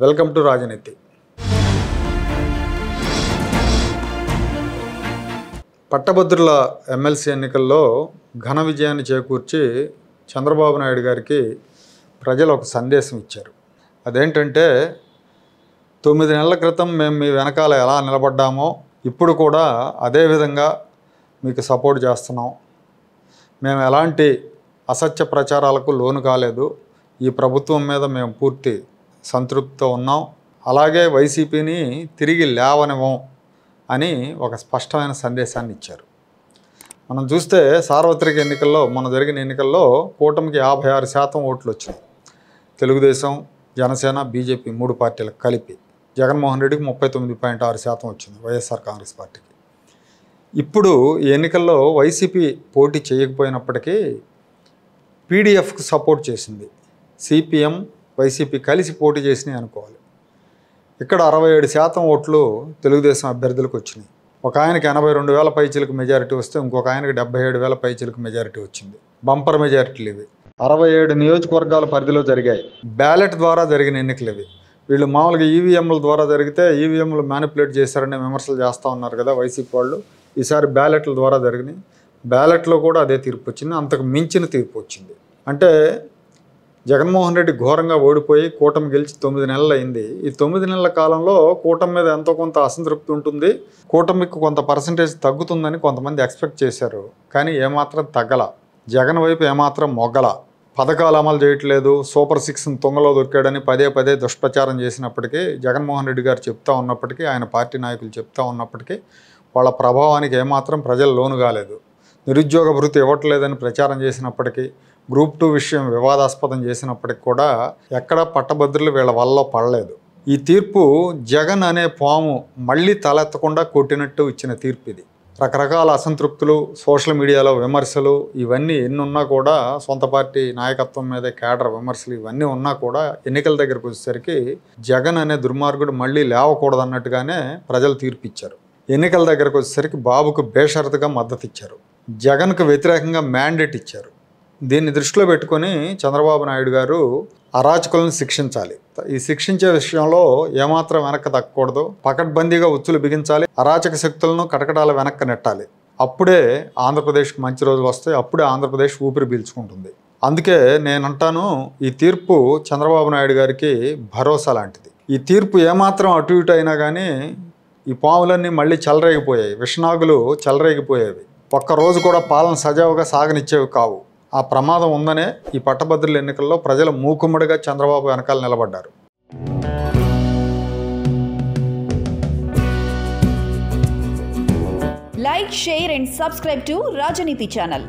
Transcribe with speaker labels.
Speaker 1: Welcome to రాజనీతి. పట్టభద్రుల MLC ఎన్నికల్లో ఘన విజయాన్ని చేకూర్చి చంద్రబాబు నాయుడు గారికి ప్రజలు ఒక సందేశం ఇచ్చారు. అదేంటంటే 9 నెలల క్రితం మేము మీ వెనకాల ఎలా నిలబడ్డామో ఇప్పుడు కూడా అదే విధంగా మీకు సపోర్ట్ చేస్తున్నాం. మేము ఎలాంటి అసత్య ప్రచారాలకు లోను కాలేదు. ఈ ప్రభుత్వం మీద మేము పూర్తి సంతృప్తితో ఉన్నాం. అలాగే వైసీపీని తిరిగి లేవనివ్వం అని ఒక స్పష్టమైన సందేశాన్ని ఇచ్చారు. మనం చూస్తే సార్వత్రిక ఎన్నికల్లో మొన్న జరిగిన ఎన్నికల్లో కూటమికి 56% ఓట్లు వచ్చినాయి. తెలుగుదేశం, జనసేన, బీజేపీ 3 పార్టీలకు కలిపి. జగన్మోహన్ రెడ్డికి 39.6% వచ్చింది, వైఎస్ఆర్ కాంగ్రెస్ పార్టీకి. ఇప్పుడు ఈ ఎన్నికల్లో వైసీపీ పోటీ చేయకపోయినప్పటికీ పీడీఎఫ్కు సపోర్ట్ చేసింది. సిపిఎం, వైసీపీ కలిసి పోటీ చేసినాయి అనుకోవాలి. ఇక్కడ 67% ఓట్లు తెలుగుదేశం అభ్యర్థులకు వచ్చినాయి. ఒక ఆయనకి 82,000 పైచీలకు మెజారిటీ వస్తే ఇంకొక ఆయనకి 77,000 పైచీలకు మెజారిటీ వచ్చింది. బంపర్ మెజారిటీలు ఇవి. 67 నియోజకవర్గాల పరిధిలో జరిగాయి. బ్యాలెట్ ద్వారా జరిగిన ఎన్నికలు ఇవి. వీళ్ళు మామూలుగా ఈవీఎంల ద్వారా జరిగితే ఈవీఎంలు మ్యానిపులేట్ చేశారనే విమర్శలు చేస్తూ ఉన్నారు కదా వైసీపీ వాళ్ళు. ఈసారి బ్యాలెట్ల ద్వారా జరిగినాయి. బ్యాలెట్లో కూడా అదే తీర్పు వచ్చింది, అంతకు మించిన తీర్పు వచ్చింది. అంటే జగన్మోహన్ రెడ్డి ఘోరంగా ఓడిపోయి కూటమి గెలిచి 9 నెలలు అయింది. ఈ 9 నెలల కాలంలో కూటమి మీద ఎంతో కొంత అసంతృప్తి ఉంటుంది, కూటమికి కొంత పర్సంటేజ్ తగ్గుతుందని కొంతమంది ఎక్స్పెక్ట్ చేశారు. కానీ ఏమాత్రం తగ్గల. జగన్ వైపు ఏమాత్రం మొగ్గల. పథకాలు అమలు చేయట్లేదు, సూపర్ 6ని తుంగలో దొరికాడని పదే పదే దుష్ప్రచారం చేసినప్పటికీ, జగన్మోహన్ రెడ్డి గారు చెప్తా ఉన్నప్పటికీ, ఆయన పార్టీ నాయకులు చెప్తా ఉన్నప్పటికీ వాళ్ళ ప్రభావానికి ఏమాత్రం ప్రజలు లోను కాలేదు. నిరుద్యోగ భృతి ఇవ్వట్లేదని ప్రచారం చేసినప్పటికీ, గ్రూప్ 2 విషయం వివాదాస్పదం చేసినప్పటికి కూడా ఎక్కడా పట్టభద్రులు వీళ్ళ వల్ల పడలేదు. ఈ తీర్పు జగన్ అనే పాము మళ్ళీ తలెత్తకుండా కొట్టినట్టు ఇచ్చిన తీర్పు ఇది. రకరకాల అసంతృప్తులు, సోషల్ మీడియాలో విమర్శలు ఇవన్నీ ఎన్నున్నా కూడా, సొంత పార్టీ నాయకత్వం మీద కేడర్ విమర్శలు ఇవన్నీ ఉన్నా కూడా ఎన్నికల దగ్గరకు వచ్చేసరికి జగన్ అనే దుర్మార్గుడు మళ్ళీ లేవకూడదన్నట్టుగానే ప్రజలు తీర్పు ఇచ్చారు. ఎన్నికల దగ్గరకు వచ్చేసరికి బాబుకు బేషరతుగా మద్దతు ఇచ్చారు. జగన్కు వ్యతిరేకంగా మ్యాండేట్ ఇచ్చారు. దీన్ని దృష్టిలో పెట్టుకొని చంద్రబాబు నాయుడు గారు అరాచకులను శిక్షించాలి. ఈ శిక్షించే విషయంలో ఏమాత్రం వెనక్కి తగ్గకూడదు. పకడ్బందీగా ఉచ్చులు బిగించాలి. అరాచక శక్తులను కటకటాల వెనక్కి నెట్టాలి. అప్పుడే ఆంధ్రప్రదేశ్కి మంచి రోజులు వస్తాయి. అప్పుడే ఆంధ్రప్రదేశ్ ఊపిరి పీల్చుకుంటుంది. అందుకే నేనంటాను, ఈ తీర్పు చంద్రబాబు నాయుడు గారికి భరోసా లాంటిది. ఈ తీర్పు ఏమాత్రం అటు ఇటు అయినా కానీ ఈ పాములన్నీ మళ్ళీ చెలరేగిపోయాయి. విషనాగులు చెలరేగిపోయేవి. ఒక్కరోజు కూడా పాలన సజావుగా సాగనిచ్చేవి కావు. ఆ ప్రమాదం ఉందనే ఈ పట్టభద్రుల ఎన్నికల్లో ప్రజలు మూకుమ్మడిగా చంద్రబాబు వెనకాల నిలబడ్డారు.
Speaker 2: Like, share and subscribe to Rajaniti channel.